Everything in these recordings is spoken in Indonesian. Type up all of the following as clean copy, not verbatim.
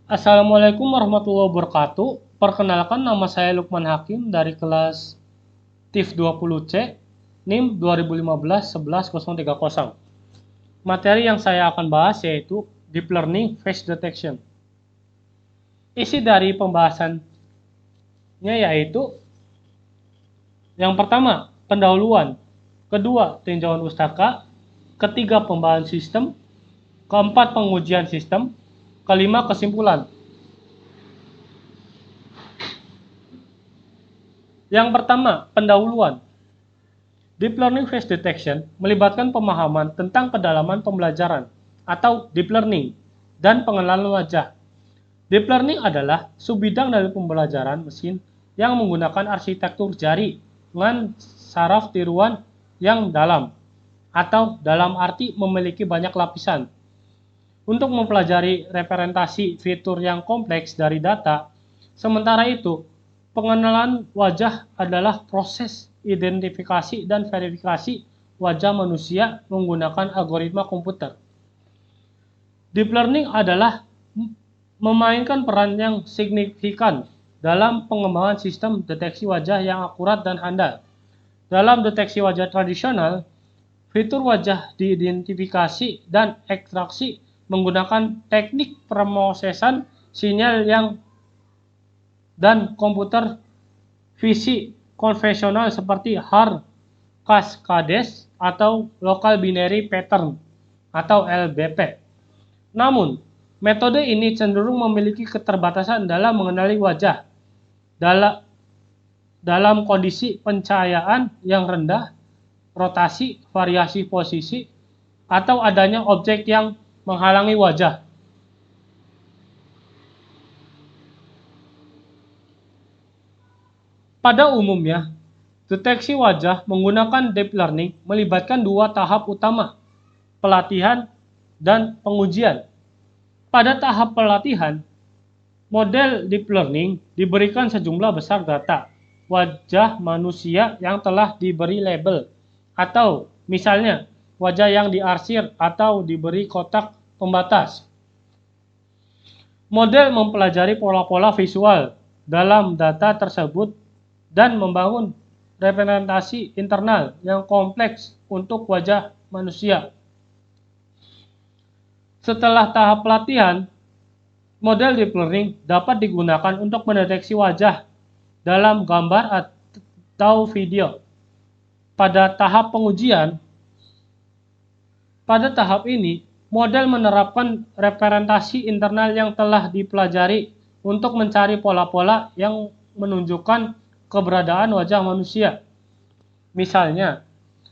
Assalamualaikum warahmatullahi wabarakatuh. Perkenalkan, nama saya Lukman Hakim dari kelas TIF 20C, NIM 2015-11030. Materi yang saya akan bahas yaitu Deep Learning Face Detection. Isi dari pembahasannya yaitu yang pertama, pendahuluan. Kedua, tinjauan pustaka. Ketiga, pembahasan sistem. Keempat, pengujian sistem. Kelima, kesimpulan. Yang pertama, pendahuluan. Deep Learning Face Detection melibatkan pemahaman tentang kedalaman pembelajaran atau deep learning dan pengenalan wajah. Deep learning adalah subbidang dari pembelajaran mesin yang menggunakan arsitektur jari dengan saraf tiruan yang dalam atau dalam arti memiliki banyak lapisan. Untuk mempelajari representasi fitur yang kompleks dari data, sementara itu, pengenalan wajah adalah proses identifikasi dan verifikasi wajah manusia menggunakan algoritma komputer. Deep learning adalah memainkan peran yang signifikan dalam pengembangan sistem deteksi wajah yang akurat dan handal. Dalam deteksi wajah tradisional, fitur wajah diidentifikasi dan ekstraksi menggunakan teknik pemrosesan sinyal dan komputer visi konvensional seperti hard cascades atau local binary pattern atau LBP. Namun, metode ini cenderung memiliki keterbatasan dalam mengenali wajah dalam kondisi pencahayaan yang rendah, rotasi, variasi posisi, atau adanya objek yang menghalangi wajah. Pada umumnya, deteksi wajah menggunakan deep learning melibatkan dua tahap utama, pelatihan dan pengujian. Pada tahap pelatihan, model deep learning diberikan sejumlah besar data wajah manusia yang telah diberi label, atau misalnya wajah yang diarsir atau diberi kotak pembatas. Model mempelajari pola-pola visual dalam data tersebut dan membangun representasi internal yang kompleks untuk wajah manusia. Setelah tahap pelatihan, model deep learning dapat digunakan untuk mendeteksi wajah dalam gambar atau video. Pada tahap pengujian, pada tahap ini, model menerapkan representasi internal yang telah dipelajari untuk mencari pola-pola yang menunjukkan keberadaan wajah manusia. Misalnya,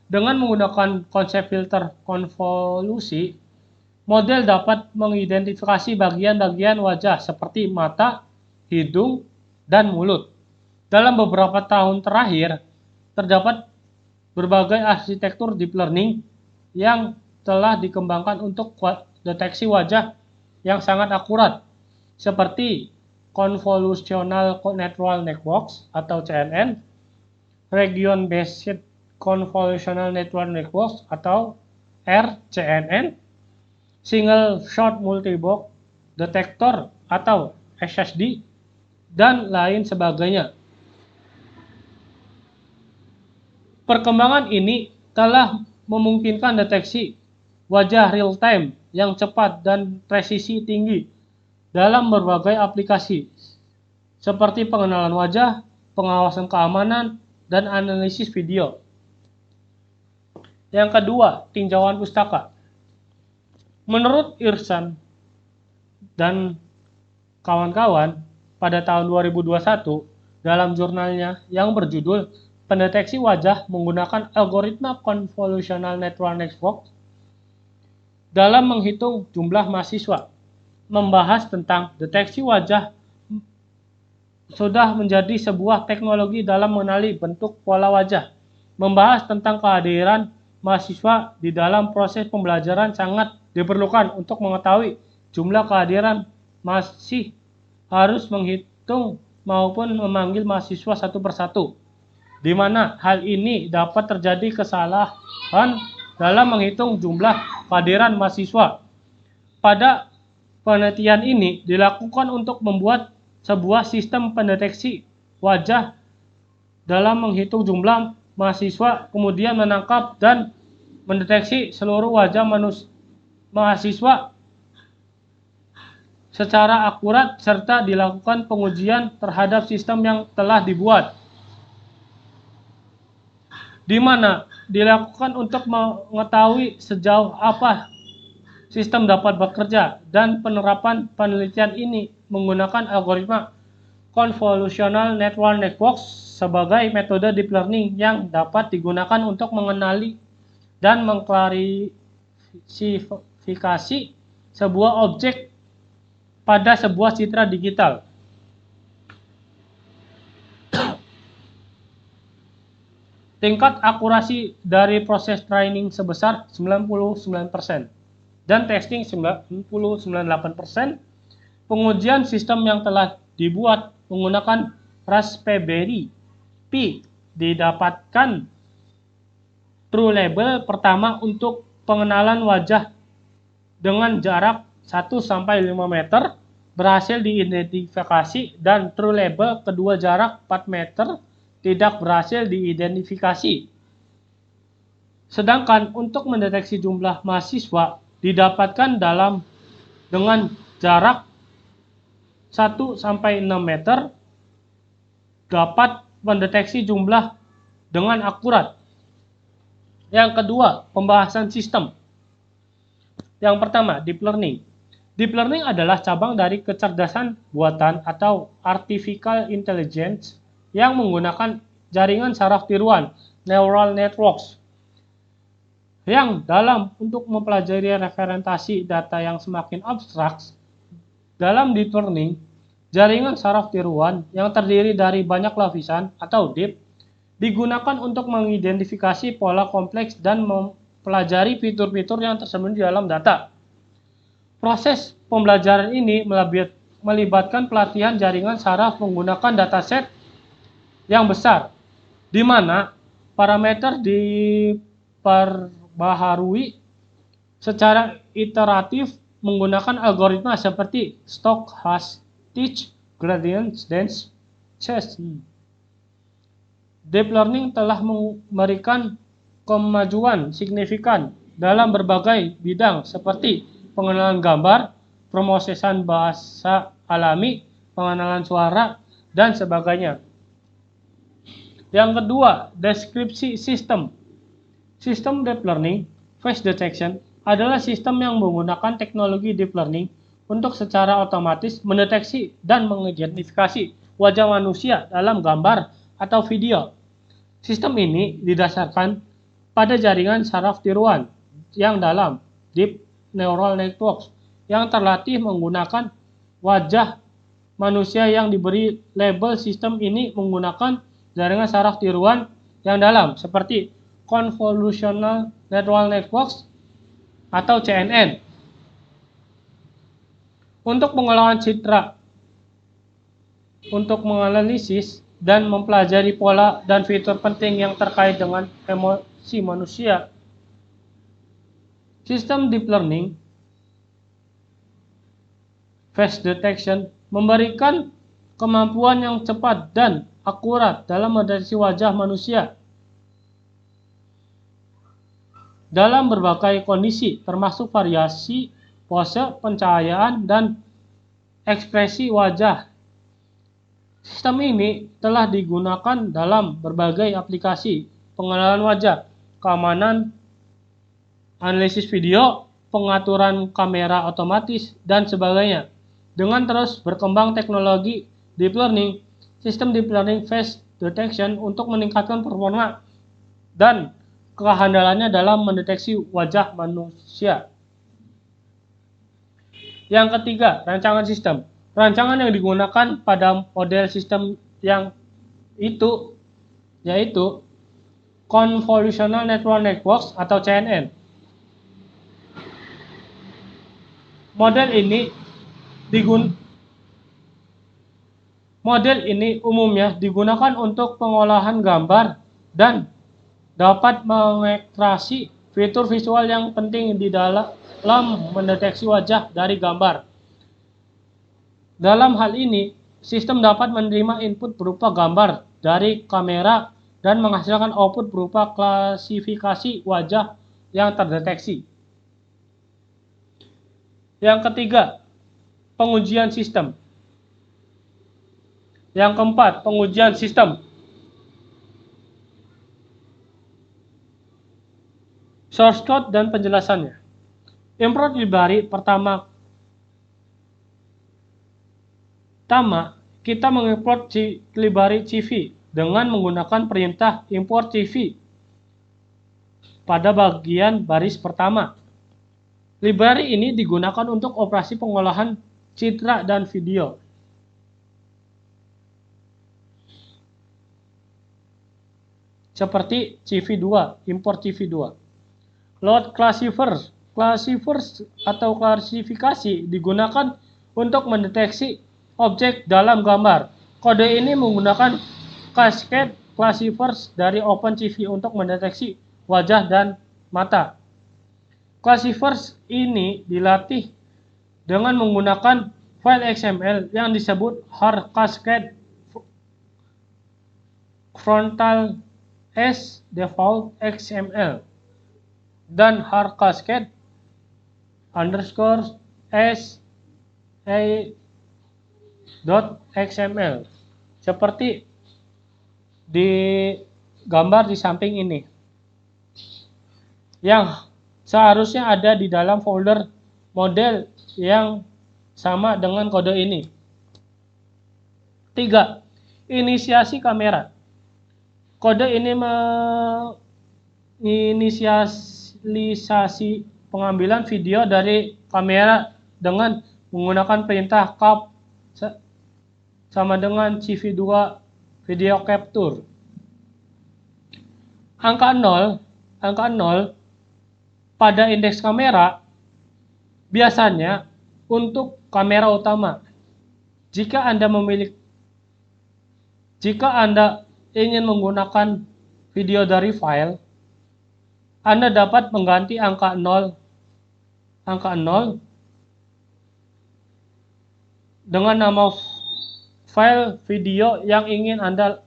dengan menggunakan konsep filter konvolusi, model dapat mengidentifikasi bagian-bagian wajah seperti mata, hidung, dan mulut. Dalam beberapa tahun terakhir, terdapat berbagai arsitektur deep learning yang telah dikembangkan untuk deteksi wajah yang sangat akurat, seperti Convolutional Neural Networks atau CNN, Region Based Convolutional Neural Networks atau RCNN, Single Shot Multibox Detector atau SSD, dan lain sebagainya. Perkembangan ini telah memungkinkan deteksi wajah real-time yang cepat dan presisi tinggi dalam berbagai aplikasi, seperti pengenalan wajah, pengawasan keamanan, dan analisis video. Yang kedua, tinjauan pustaka. Menurut Irsan dan kawan-kawan, pada tahun 2021, dalam jurnalnya yang berjudul Pendeteksi Wajah Menggunakan Algoritma Convolutional Neural Network dalam menghitung jumlah mahasiswa, membahas tentang deteksi wajah sudah menjadi sebuah teknologi dalam mengenali bentuk pola wajah. Membahas tentang kehadiran mahasiswa di dalam proses pembelajaran sangat diperlukan untuk mengetahui jumlah kehadiran masih harus menghitung maupun memanggil mahasiswa satu persatu, di mana hal ini dapat terjadi kesalahan dalam menghitung jumlah kehadiran mahasiswa. Pada Penelitian ini dilakukan untuk membuat sebuah sistem pendeteksi wajah dalam menghitung jumlah mahasiswa, kemudian menangkap dan mendeteksi seluruh wajah mahasiswa secara akurat, serta dilakukan pengujian terhadap sistem yang telah dibuat, di mana dilakukan untuk mengetahui sejauh apa sistem dapat bekerja, dan penerapan penelitian ini menggunakan algoritma convolutional neural networks sebagai metode deep learning yang dapat digunakan untuk mengenali dan mengklasifikasi sebuah objek pada sebuah citra digital. Tingkat akurasi dari proses training sebesar 99% dan testing 99,8%. Pengujian sistem yang telah dibuat menggunakan Raspberry Pi didapatkan true label pertama untuk pengenalan wajah dengan jarak 1-5 meter berhasil diidentifikasi, dan true label kedua jarak 4 meter tidak berhasil diidentifikasi. Sedangkan untuk mendeteksi jumlah mahasiswa didapatkan dengan jarak 1-6 meter dapat mendeteksi jumlah dengan akurat. Yang kedua, pembahasan sistem. Yang pertama, deep learning. Deep learning adalah cabang dari kecerdasan buatan atau artificial intelligence yang menggunakan jaringan saraf tiruan, neural networks, yang untuk mempelajari representasi data yang semakin abstrak. Dalam deep learning, jaringan saraf tiruan yang terdiri dari banyak lapisan atau deep digunakan untuk mengidentifikasi pola kompleks dan mempelajari fitur-fitur yang tersembunyi di dalam data. Proses pembelajaran ini melibatkan pelatihan jaringan saraf menggunakan dataset yang besar, di mana parameter diperbaharui secara iteratif menggunakan algoritma seperti stochastic gradient descent. Deep learning telah memberikan kemajuan signifikan dalam berbagai bidang seperti pengenalan gambar, pemrosesan bahasa alami, pengenalan suara, dan sebagainya. Yang kedua, deskripsi sistem. Sistem deep learning face detection adalah sistem yang menggunakan teknologi deep learning untuk secara otomatis mendeteksi dan mengidentifikasi wajah manusia dalam gambar atau video. Sistem ini didasarkan pada jaringan saraf tiruan yang dalam, deep neural networks, yang terlatih menggunakan wajah manusia yang diberi label. Sistem ini menggunakan jaringan saraf tiruan yang dalam seperti convolutional neural networks atau CNN. Untuk pengolahan citra, untuk menganalisis dan mempelajari pola dan fitur penting yang terkait dengan emosi manusia, sistem deep learning face detection memberikan kemampuan yang cepat dan akurat dalam mendeteksi wajah manusia dalam berbagai kondisi, termasuk variasi pose, pencahayaan, dan ekspresi wajah. Sistem ini telah digunakan dalam berbagai aplikasi pengenalan wajah, keamanan, analisis video, pengaturan kamera otomatis, dan sebagainya. Dengan terus berkembang teknologi deep learning, sistem deep learning face detection untuk meningkatkan performa dan kehandalannya dalam mendeteksi wajah manusia. Yang ketiga, rancangan sistem. Rancangan yang digunakan pada model sistem yaitu Convolutional Neural Networks atau CNN. Model ini umumnya digunakan untuk pengolahan gambar dan dapat mengekstraksi fitur visual yang penting di dalam mendeteksi wajah dari gambar. Dalam hal ini, sistem dapat menerima input berupa gambar dari kamera dan menghasilkan output berupa klasifikasi wajah yang terdeteksi. Yang ketiga, pengujian sistem. Yang keempat, pengujian sistem. Source code dan penjelasannya. Import library pertama, kita mengimport library CV dengan menggunakan perintah import CV pada bagian baris pertama. Library ini digunakan untuk operasi pengolahan citra dan video. Seperti CV2, import CV2. Load classifiers atau klasifikasi digunakan untuk mendeteksi objek dalam gambar. Kode ini menggunakan cascade classifiers dari OpenCV untuk mendeteksi wajah dan mata. Classifiers ini dilatih dengan menggunakan file XML yang disebut hard cascade frontal as default XML dan hard cascade underscore as a.xml seperti di gambar di samping ini, yang seharusnya ada di dalam folder model yang sama dengan kode ini. 3. Inisiasi kamera. Kode ini menginisialisasi pengambilan video dari kamera dengan menggunakan perintah cap sama dengan CV2 video capture. Angka 0 pada indeks kamera biasanya untuk kamera utama. Jika Anda ingin menggunakan video dari file, Anda dapat mengganti angka 0 dengan nama file video yang ingin Anda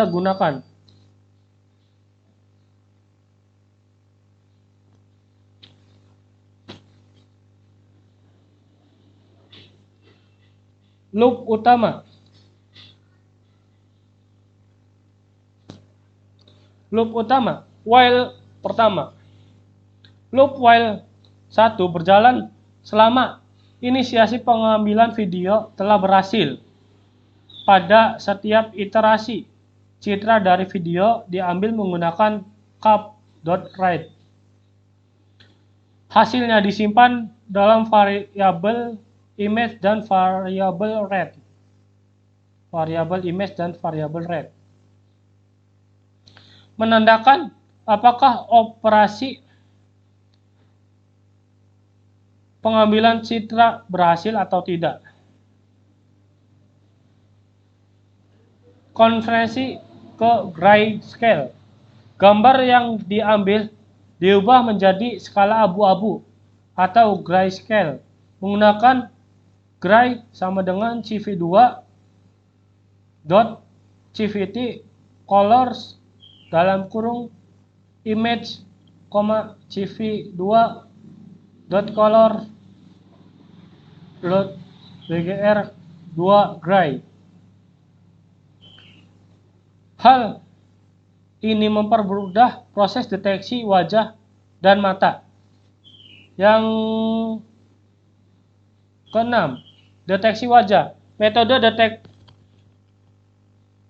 gunakan. Loop utama. While pertama. Loop while 1 berjalan selama inisiasi pengambilan video telah berhasil. Pada setiap iterasi, citra dari video diambil menggunakan cap.write. Hasilnya disimpan dalam variabel image dan variabel rate. Menandakan apakah operasi pengambilan citra berhasil atau tidak. Konversi ke grayscale. Gambar yang diambil diubah menjadi skala abu-abu atau grayscale menggunakan gray sama dengan CV2 .cvt colors dalam kurung image, CV2 .color .bgr2 gray. Hal ini mempermudah proses deteksi wajah dan mata. Yang keenam, deteksi wajah. Metode detek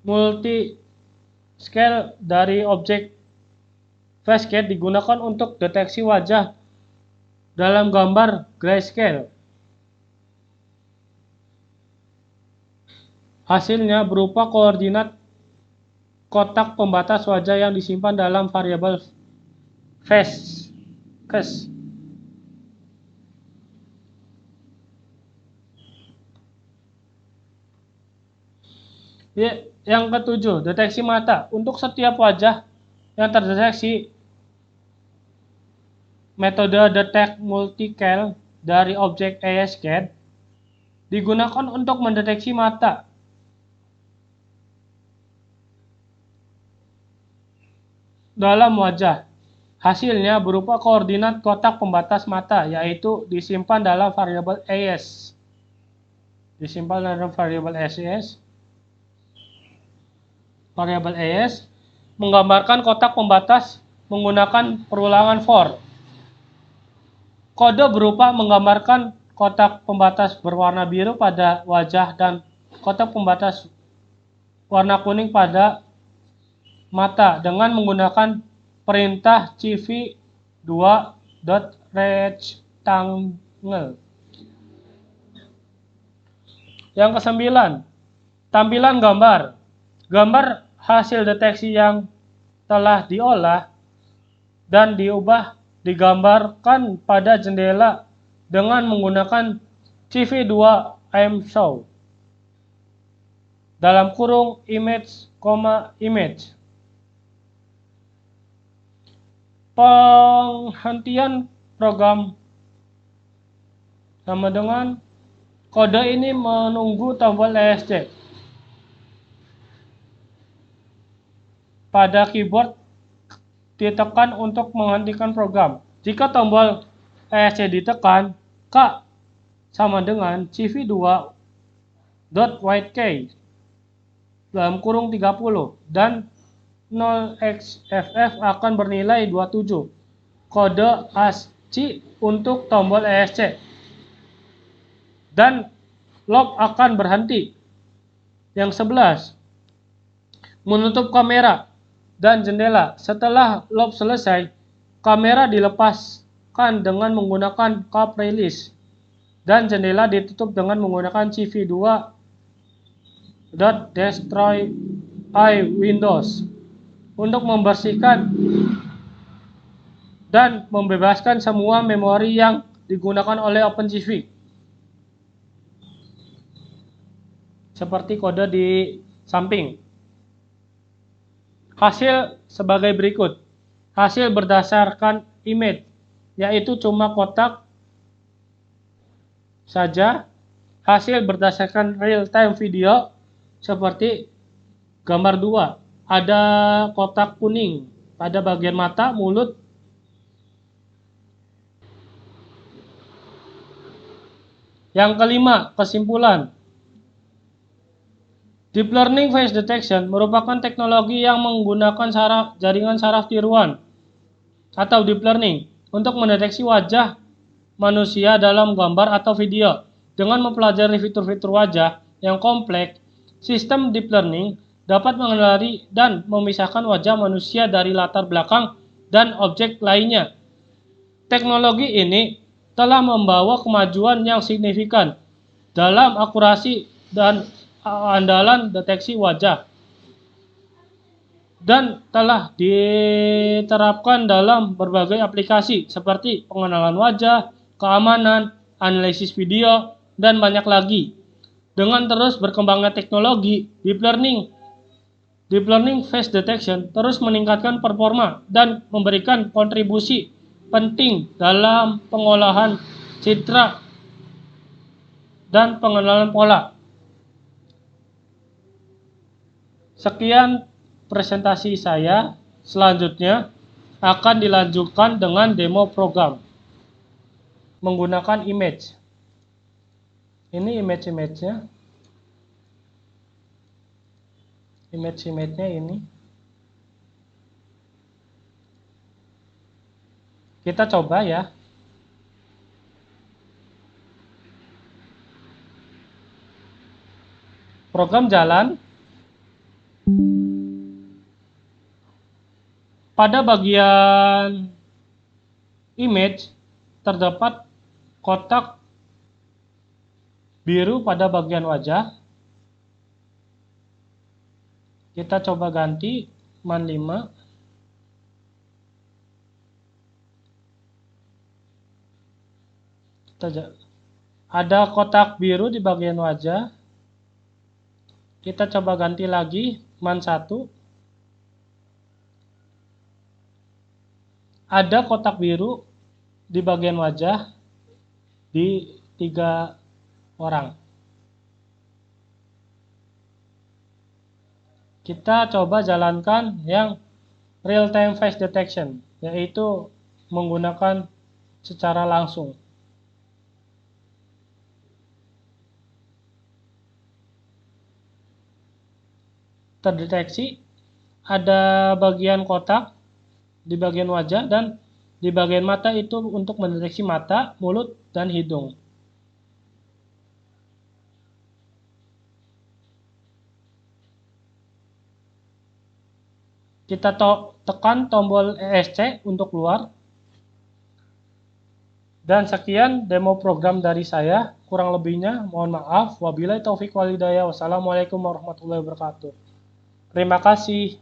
multi-scale dari objek Facecade digunakan untuk deteksi wajah dalam gambar grayscale. Hasilnya berupa koordinat kotak pembatas wajah yang disimpan dalam variabel face. Yang ketujuh, deteksi mata. Untuk setiap wajah yang terdeteksi, metode detect multi-scale dari objek ESCAD digunakan untuk mendeteksi mata. Dalam wajah. Hasilnya berupa koordinat kotak pembatas mata, yaitu disimpan dalam variabel ES. Disimpan dalam variabel ES. Variabel ES menggambarkan kotak pembatas menggunakan perulangan for. Kode berupa menggambarkan kotak pembatas berwarna biru pada wajah dan kotak pembatas warna kuning pada mata dengan menggunakan perintah CV2.rectangle. Yang kesembilan, tampilan gambar. Gambar hasil deteksi yang telah diolah dan diubah digambarkan pada jendela dengan menggunakan CV2imshow dalam kurung image, image. Penghentian program sama dengan kode ini menunggu tombol ESC. Pada keyboard ditekan untuk menghentikan program. Jika tombol ESC ditekan, K sama dengan CV2.whitekey dalam kurung 30 dan 0xFF akan bernilai 27. Kode ASCII untuk tombol ESC. Dan loop akan berhenti. Yang 11. Menutup kamera dan jendela. Setelah loop selesai, kamera dilepaskan dengan menggunakan cap release dan jendela ditutup dengan menggunakan CV2.destroy iWindows untuk membersihkan dan membebaskan semua memori yang digunakan oleh OpenCV. Seperti kode di samping. Hasil sebagai berikut. Hasil berdasarkan image, yaitu cuma kotak saja. Hasil berdasarkan real-time video, seperti gambar 2. Ada kotak kuning pada bagian mata, mulut. Yang kelima, kesimpulan. Deep Learning Face Detection merupakan teknologi yang menggunakan jaringan saraf tiruan atau Deep Learning untuk mendeteksi wajah manusia dalam gambar atau video. Dengan mempelajari fitur-fitur wajah yang kompleks, sistem Deep Learning dapat mengenali dan memisahkan wajah manusia dari latar belakang dan objek lainnya. Teknologi ini telah membawa kemajuan yang signifikan dalam akurasi dan andalan deteksi wajah dan telah diterapkan dalam berbagai aplikasi seperti pengenalan wajah, keamanan, analisis video, dan banyak lagi. Dengan terus berkembangnya teknologi, Deep Learning Face Detection terus meningkatkan performa dan memberikan kontribusi penting dalam pengolahan citra dan pengenalan pola. Sekian presentasi saya. Selanjutnya akan dilanjutkan dengan demo program menggunakan image. Ini image-nya. Image-nya ini. Kita coba ya. Program jalan. Pada bagian image terdapat kotak biru pada bagian wajah. Kita coba ganti man 5. Ada kotak biru di bagian wajah. Kita coba ganti lagi man 1. Ada kotak biru di bagian wajah. di 3 orang. Kita coba jalankan yang real time face detection, yaitu menggunakan secara langsung. Terdeteksi ada bagian kotak di bagian wajah dan di bagian mata itu untuk mendeteksi mata, mulut, dan hidung. Kita tekan tombol ESC untuk keluar. Dan sekian demo program dari saya. Kurang lebihnya mohon maaf. Wabillahi taufik walhidayah. Wassalamualaikum warahmatullahi wabarakatuh. Terima kasih.